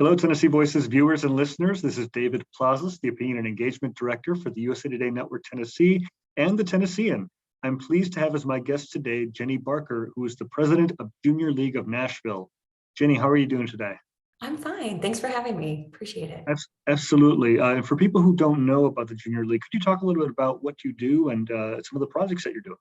Hello, Tennessee Voices viewers and listeners. This is David Plazas, the Opinion and Engagement Director for the USA Today Network Tennessee and the Tennessean. I'm pleased to have as my guest today, Jenny Barker, who is the president of Junior League of Nashville. Jenny, how are you doing today? I'm fine. Thanks for having me. Appreciate it. Absolutely. And for people who don't know about the Junior League, could you talk a little bit about what you do and some of the projects that you're doing?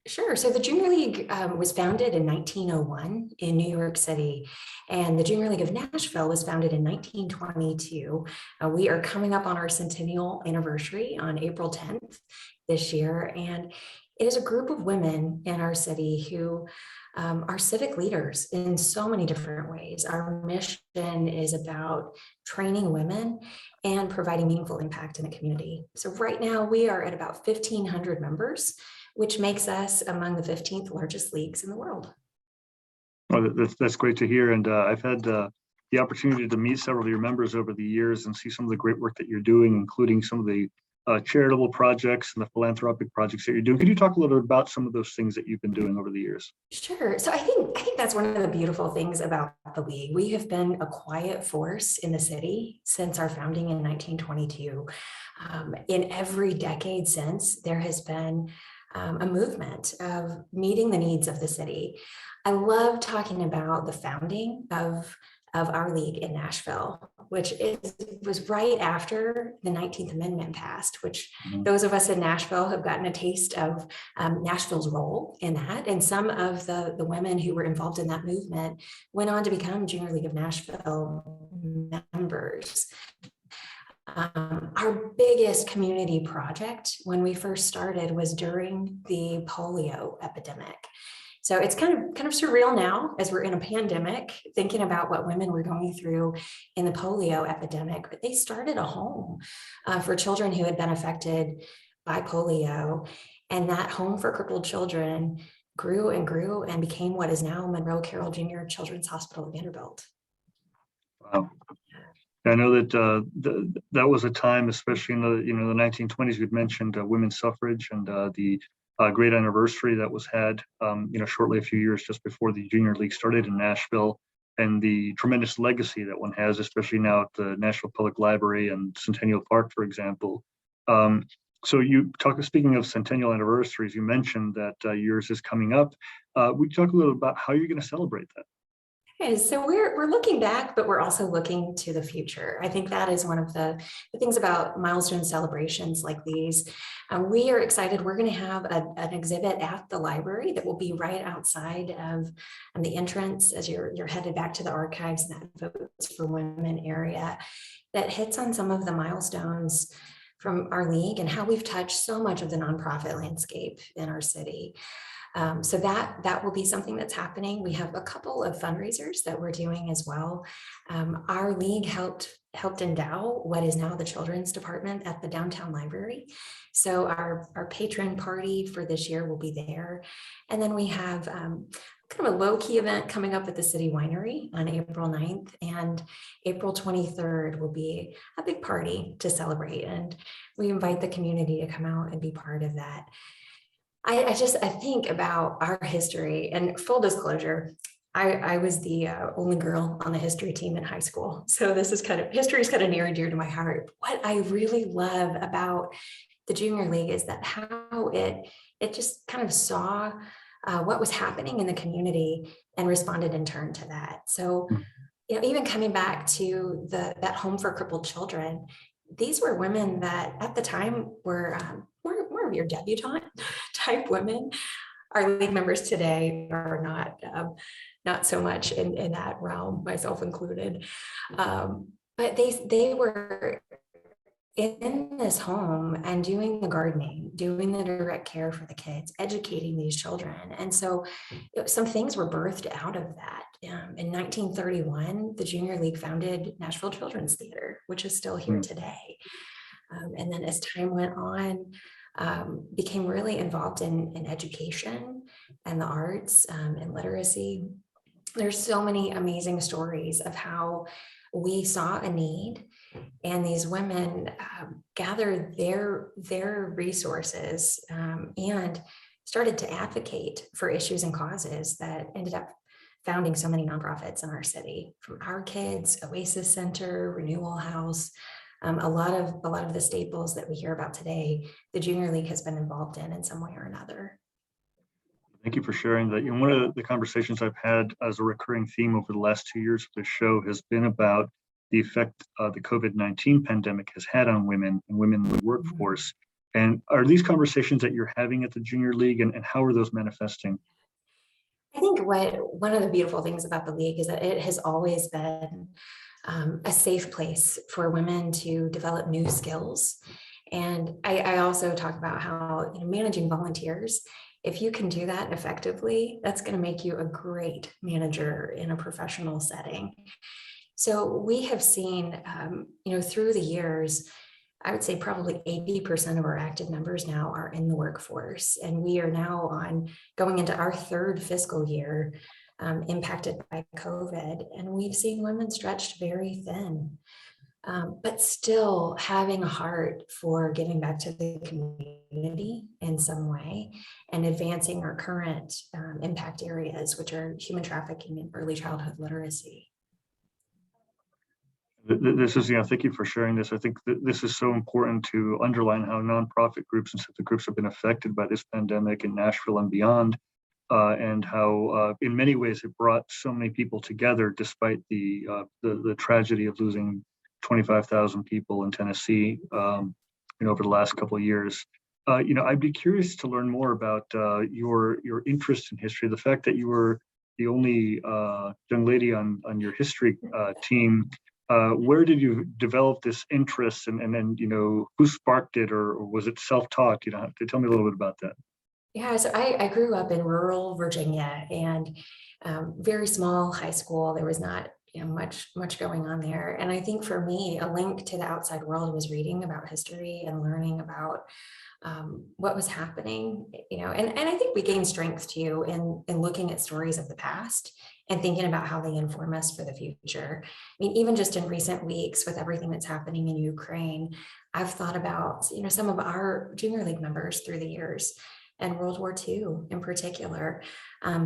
Sure. So the Junior League was founded in 1901 in New York City, and the Junior League of Nashville was founded in 1922. We are coming up on our Centennial anniversary on April 10th this year, and it is a group of women in our city who are civic leaders in so many different ways. Our mission is about training women and providing meaningful impact in the community. So right now we are at about 1,500 members, which makes us among the 15th largest leagues in the world. Well, that's great to hear. And I've had the opportunity to meet several of your members over the years and see some of the great work that you're doing, including some of the charitable projects and the philanthropic projects that you're doing. Could you talk a little bit about some of those things that you've been doing over the years? Sure. So I think that's one of the beautiful things about the league. We have been a quiet force in the city since our founding in 1922. In every decade since, there has been a movement of meeting the needs of the city. I love talking about the founding of our league in Nashville, which was right after the 19th Amendment passed, which those of us in Nashville have gotten a taste of Nashville's role in that. And some of the women who were involved in that movement went on to become Junior League of Nashville members. Our biggest community project when we first started was during the polio epidemic. So it's kind of surreal now as we're in a pandemic, thinking about what women were going through in the polio epidemic, but they started a home for children who had been affected by polio. And that home for crippled children grew and grew and became what is now Monroe Carroll Jr. Children's Hospital at Vanderbilt. Wow. I know that that was a time, especially in the 1920s. We'd mentioned women's suffrage and the great anniversary that was had shortly a few years just before the Junior League started in Nashville, and the tremendous legacy that one has, especially now at the Nashville Public Library and Centennial Park, for example. So speaking of Centennial anniversaries, you mentioned that yours is coming up. Would you talk a little about how you're going to celebrate that? So we're looking back, but we're also looking to the future. I think that is one of the things about milestone celebrations like these. We are excited. We're going to have an exhibit at the library that will be right outside of the entrance as you're headed back to the archives in that Votes for Women area that hits on some of the milestones from our league and how we've touched so much of the nonprofit landscape in our city. So that will be something that's happening. We have a couple of fundraisers that we're doing as well. Our league helped endow what is now the children's department at the downtown library. So our patron party for this year will be there. And then we have kind of a low-key event coming up at the City Winery on April 9th, and April 23rd will be a big party to celebrate. And we invite the community to come out and be part of that. I think about our history, and full disclosure, I was the only girl on the history team in high school. So this is history is kind of near and dear to my heart. What I really love about the Junior League is that how it just kind of saw what was happening in the community and responded in turn to that. So, even coming back to that home for crippled children, these were women that at the time were more of your debutante type women. Our league members today are not so much in that realm, myself included. But they were in this home and doing the gardening, doing the direct care for the kids, educating these children. And so some things were birthed out of that. In 1931, the Junior League founded Nashville Children's Theater, which is still here today. And then as time went on, became really involved in education and the arts and literacy. There's so many amazing stories of how we saw a need and these women gathered their resources and started to advocate for issues and causes that ended up founding so many nonprofits in our city, from Our Kids, Oasis Center, Renewal House, a lot of the staples that we hear about today, the Junior League has been involved in some way or another. Thank you for sharing that. And one of the conversations I've had as a recurring theme over the last 2 years of the show has been about the effect the COVID-19 pandemic has had on women and women in the workforce. And are these conversations that you're having at the Junior League, and how are those manifesting? I think one of the beautiful things about the league is that it has always been a safe place for women to develop new skills. And I also talk about how, managing volunteers, if you can do that effectively, that's going to make you a great manager in a professional setting. So we have seen, through the years, I would say probably 80% of our active members now are in the workforce. And we are now going into our third fiscal year impacted by COVID. And we've seen women stretched very thin, but still having a heart for giving back to the community in some way and advancing our current impact areas, which are human trafficking and early childhood literacy. This is, thank you for sharing this. I think this is so important to underline how nonprofit groups and civic groups have been affected by this pandemic in Nashville and beyond, and how in many ways it brought so many people together despite the tragedy of losing 25,000 people in Tennessee, over the last couple of years. I'd be curious to learn more about your interest in history, the fact that you were the only young lady on your history team. Where did you develop this interest, and then, who sparked it, or was it self-taught? Tell me a little bit about that. Yeah, so I grew up in rural Virginia, and very small high school. There was not much going on there. And I think for me, a link to the outside world was reading about history and learning about what was happening, and I think we gain strength too in looking at stories of the past and thinking about how they inform us for the future. I mean, even just in recent weeks with everything that's happening in Ukraine, I've thought about, some of our Junior League members through the years and World War II in particular.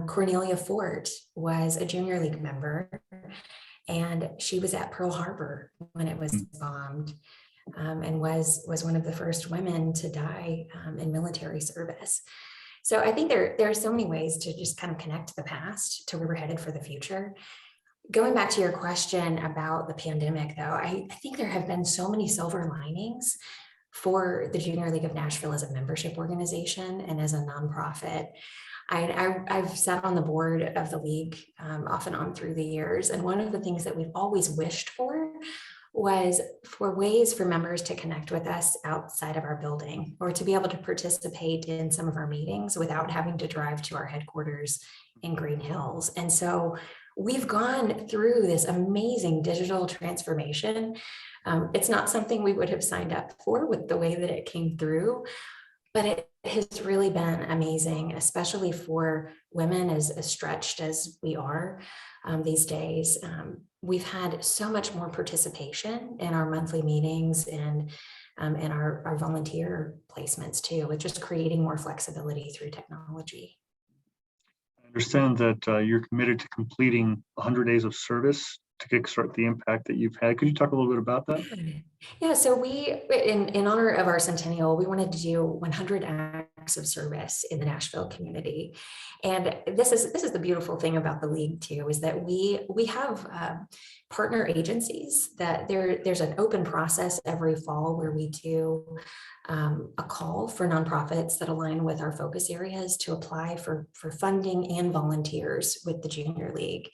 Cornelia Fort was a Junior League member, and she was at Pearl Harbor when it was bombed. And was one of the first women to die in military service. So I think there are so many ways to just kind of connect the past to where we're headed for the future. Going back to your question about the pandemic, though, I think there have been so many silver linings for the Junior League of Nashville as a membership organization and as a nonprofit. I've sat on the board of the league off and on through the years. And one of the things that we've always wished for was for ways for members to connect with us outside of our building, or to be able to participate in some of our meetings without having to drive to our headquarters in Green Hills. And so we've gone through this amazing digital transformation. It's not something we would have signed up for with the way that it came through, but it has really been amazing, especially for women as stretched as we are these days. We've had so much more participation in our monthly meetings and our volunteer placements too, with just creating more flexibility through technology. I understand that you're committed to completing 100 days of service to kickstart the impact that you've had. Could you talk a little bit about that? Yeah, so we, in honor of our Centennial, we wanted to do 100 acts of service in the Nashville community. And this is the beautiful thing about the league too, is that we have partner agencies that there's an open process every fall where we do a call for nonprofits that align with our focus areas to apply for funding and volunteers with the Junior League.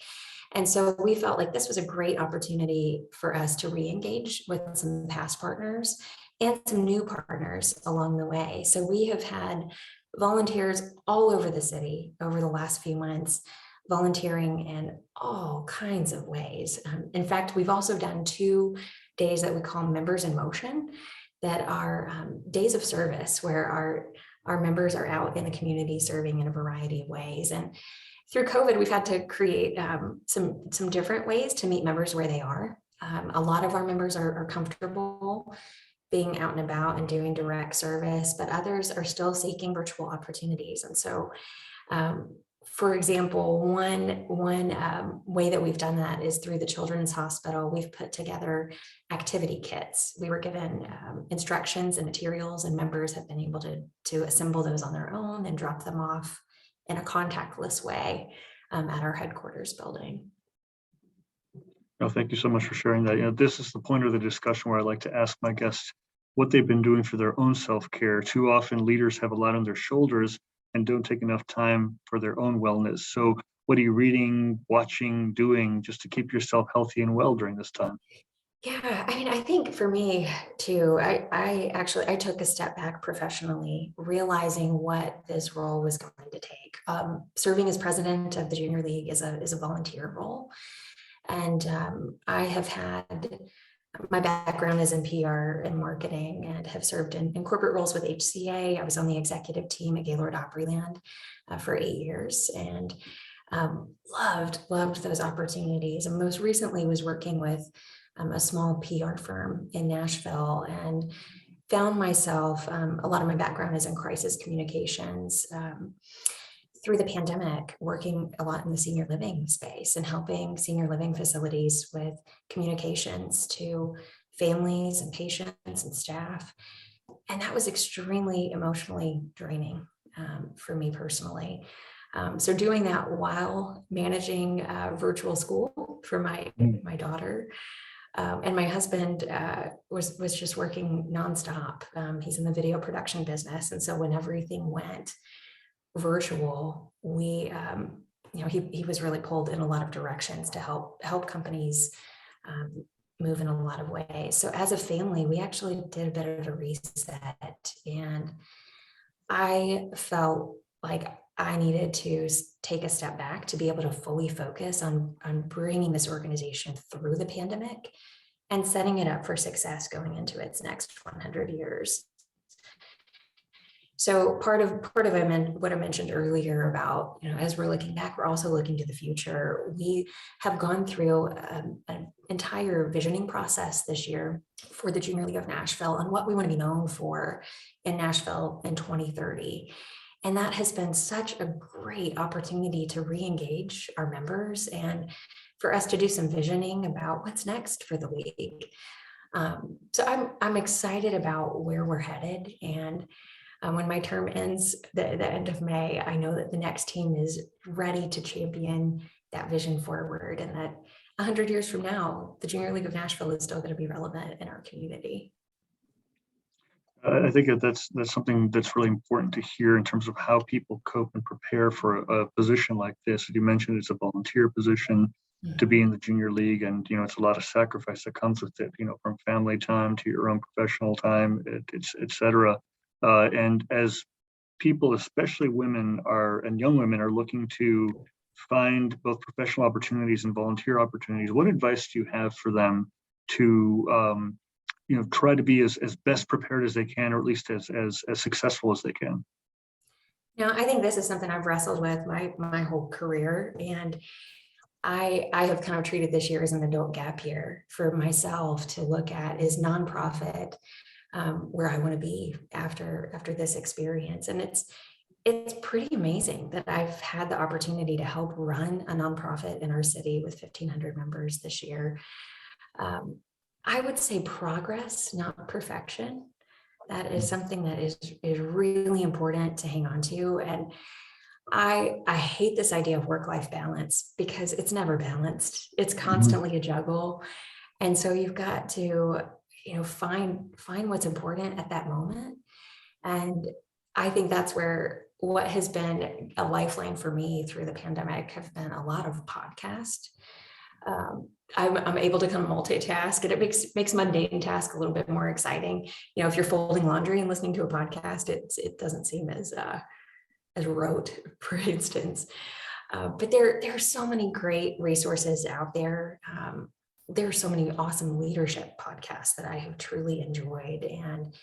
And so we felt like this was a great opportunity for us to re-engage with some past partners and some new partners along the way. So we have had volunteers all over the city over the last few months, volunteering in all kinds of ways. In fact, we've also done 2 days that we call Members in Motion, that are days of service where our members are out in the community serving in a variety of ways. And through COVID, we've had to create some different ways to meet members where they are. A lot of our members are comfortable being out and about and doing direct service, but others are still seeking virtual opportunities. And so For example, one way that we've done that is through the Children's Hospital. We've put together activity kits. We were given instructions and materials, and members have been able to assemble those on their own and drop them off in a contactless way at our headquarters building. No, thank you so much for sharing that. This is the point of the discussion where I like to ask my guests what they've been doing for their own self-care. Too often leaders have a lot on their shoulders and don't take enough time for their own wellness. So what are you reading, watching, doing just to keep yourself healthy and well during this time? Yeah, I mean, I think for me too, I took a step back professionally, realizing what this role was going to take. Serving as president of the Junior League is a volunteer role. And I have had, my background is in PR and marketing, and have served in corporate roles with HCA. I was on the executive team at Gaylord Opryland for 8 years, and loved those opportunities. And most recently was working with a small PR firm in Nashville, and found myself, a lot of my background is in crisis communications, through the pandemic, working a lot in the senior living space and helping senior living facilities with communications to families and patients and staff. And that was extremely emotionally draining for me personally. So doing that while managing virtual school for my daughter. And my husband was just working nonstop. He's in the video production business. And so when everything went virtual, we he was really pulled in a lot of directions to help companies move in a lot of ways. So as a family, we actually did a bit of a reset, and I felt like I needed to take a step back to be able to fully focus on bringing this organization through the pandemic and setting it up for success going into its next 100 years. So part of what I mentioned earlier about, as we're looking back, we're also looking to the future. We have gone through an entire visioning process this year for the Junior League of Nashville on what we want to be known for in Nashville in 2030. And that has been such a great opportunity to re-engage our members and for us to do some visioning about what's next for the league. So I'm excited about where we're headed, and when my term ends the end of May, I know that the next team is ready to champion that vision forward, and that 100 years from now, the Junior League of Nashville is still going to be relevant in our community. I think that's something that's really important to hear in terms of how people cope and prepare for a position like this. As you mentioned, it's a volunteer position to be in the Junior League, and it's a lot of sacrifice that comes with it. From family time to your own professional time, et cetera. And as people, especially women and young women, are looking to find both professional opportunities and volunteer opportunities, what advice do you have for them to try to be as best prepared as they can, or at least as successful as they can? I think this is something I've wrestled with my whole career, and I have kind of treated this year as an adult gap year for myself to look at is nonprofit. Where I want to be after this experience. And it's pretty amazing that I've had the opportunity to help run a nonprofit in our city with 1,500 members this year. I would say progress, not perfection. That is something that is really important to hang on to. And I hate this idea of work-life balance because it's never balanced. It's constantly a juggle. And so you've got to find what's important at that moment. And I think that's where what has been a lifeline for me through the pandemic have been a lot of podcasts. I'm able to kind of multitask, and it makes mundane tasks a little bit more exciting. If you're folding laundry and listening to a podcast, it doesn't seem as rote, for instance. But there are so many great resources out there. There are so many awesome leadership podcasts that I have truly enjoyed. And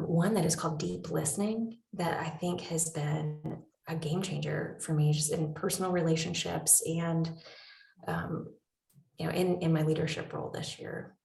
one that is called Deep Listening that I think has been a game changer for me just in personal relationships and, in my leadership role this year.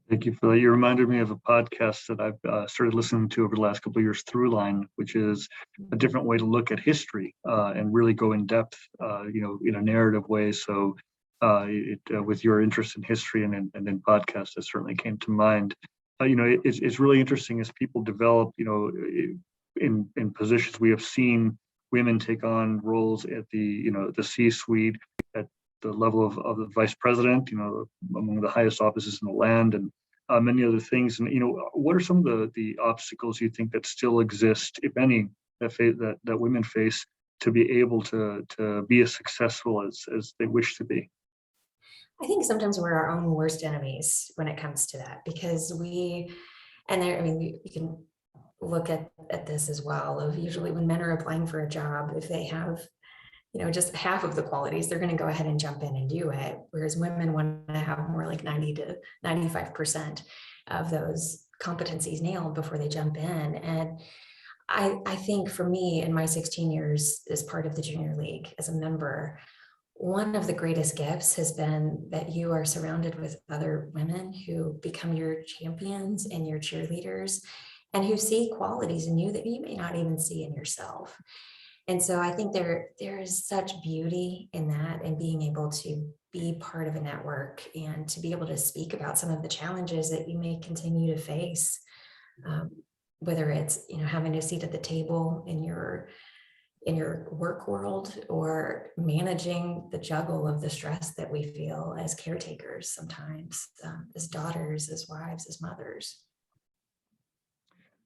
Thank you for that. You reminded me of a podcast that I've started listening to over the last couple of years, Throughline, which is a different way to look at history and really go in depth, in a narrative way. So, with your interest in history and in podcasts, that certainly came to mind. It's really interesting as people develop, in positions. We have seen women take on roles at the C-suite, at the level of the vice president, among the highest offices in the land, and many other things. And what are some of the obstacles you think that still exist, if any, that women face to be able to be as successful as they wish to be? I think sometimes we're our own worst enemies when it comes to that, because you can look at this as well, of usually when men are applying for a job, if they have just half of the qualities, they're going to go ahead and jump in and do it. Whereas women want to have more like 90 to 95% of those competencies nailed before they jump in. And I think for me, in my 16 years as part of the Junior League as a member, one of the greatest gifts has been that you are surrounded with other women who become your champions and your cheerleaders, and who see qualities in you that you may not even see in yourself. And so I think there is such beauty in that, and being able to be part of a network and to be able to speak about some of the challenges that you may continue to face, whether it's having a seat at the table in your work world, or managing the juggle of the stress that we feel as caretakers sometimes, as daughters, as wives, as mothers.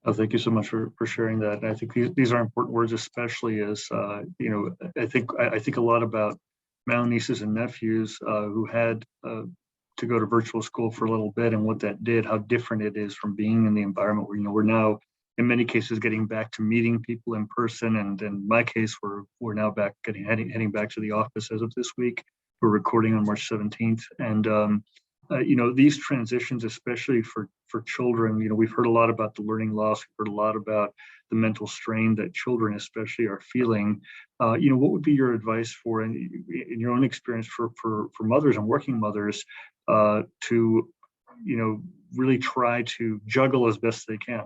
Oh, thank you so much for sharing that. And I think these are important words, especially as I think a lot about my own nieces and nephews who had to go to virtual school for a little bit, and what that did, how different it is from being in the environment where we're now in many cases getting back to meeting people in person. And in my case, we're now heading back to the office as of this week. We're recording on March 17th, and these transitions, especially for children, we've heard a lot about the learning loss. We've heard a lot about the mental strain that children especially are feeling. What would be your advice for, in your own experience, for mothers and working mothers to, really try to juggle as best they can?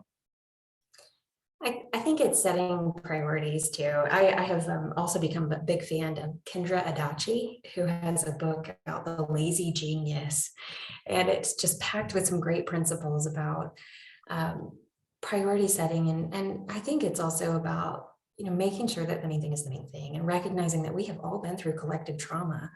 I think it's setting priorities too. I have also become a big fan of Kendra Adachi, who has a book about the lazy genius. And it's just packed with some great principles about priority setting. And I think it's also about, making sure that the main thing is the main thing, and recognizing that we have all been through collective trauma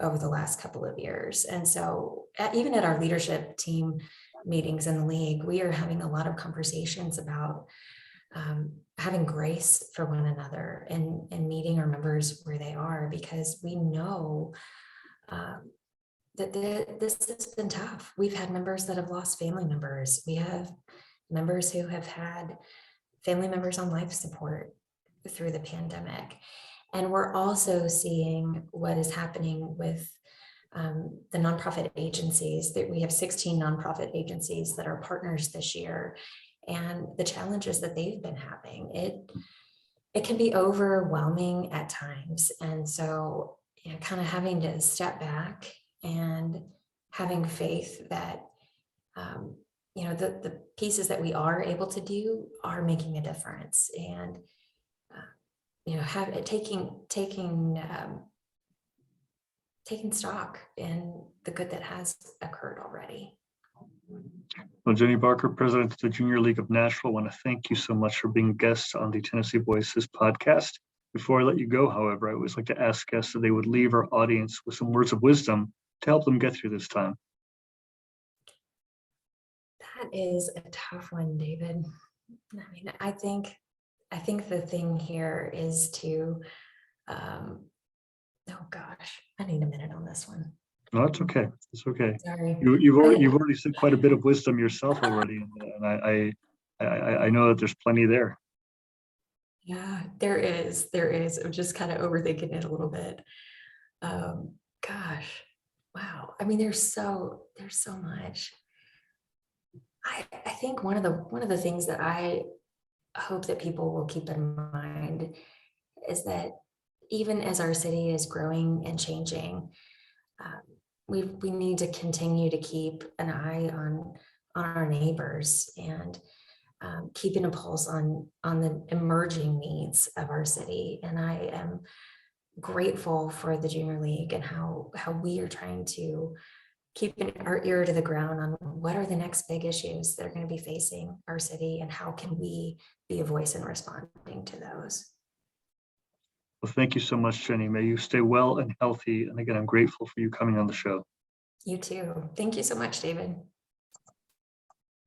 over the last couple of years. And so even at our leadership team meetings in the league, we are having a lot of conversations about having grace for one another, and meeting our members where they are, because we know that this has been tough. We've had members that have lost family members. We have members who have had family members on life support through the pandemic. And we're also seeing what is happening with the nonprofit agencies. That we have 16 nonprofit agencies that are partners this year, and the challenges that they've been having. It can be overwhelming at times. And so, kind of having to step back and having faith that, the pieces that we are able to do are making a difference. And, taking stock in the good that has occurred already. Well, Jenny Barker, President of the Junior League of Nashville, I want to thank you so much for being guests on the Tennessee Voices podcast. Before I let you go, however, I always like to ask guests that they would leave our audience with some words of wisdom to help them get through this time. That is a tough one, David. I think the thing here is to, oh gosh, I need a minute on this one. No, it's okay. It's okay. Sorry. You've already said quite a bit of wisdom yourself already, and I know that there's plenty there. Yeah, there is. I'm just kind of overthinking it a little bit. Gosh, wow. There's so much. I think one of the things that I hope that people will keep in mind is that even as our city is growing and changing, we need to continue to keep an eye on our neighbors and keeping a pulse on the emerging needs of our city. And I am grateful for the Junior League and how we are trying to keep our ear to the ground on what are the next big issues that are going to be facing our city and how can we be a voice in responding to those. Well, thank you so much, Jenny. May you stay well and healthy. And again, I'm grateful for you coming on the show. You too. Thank you so much, David.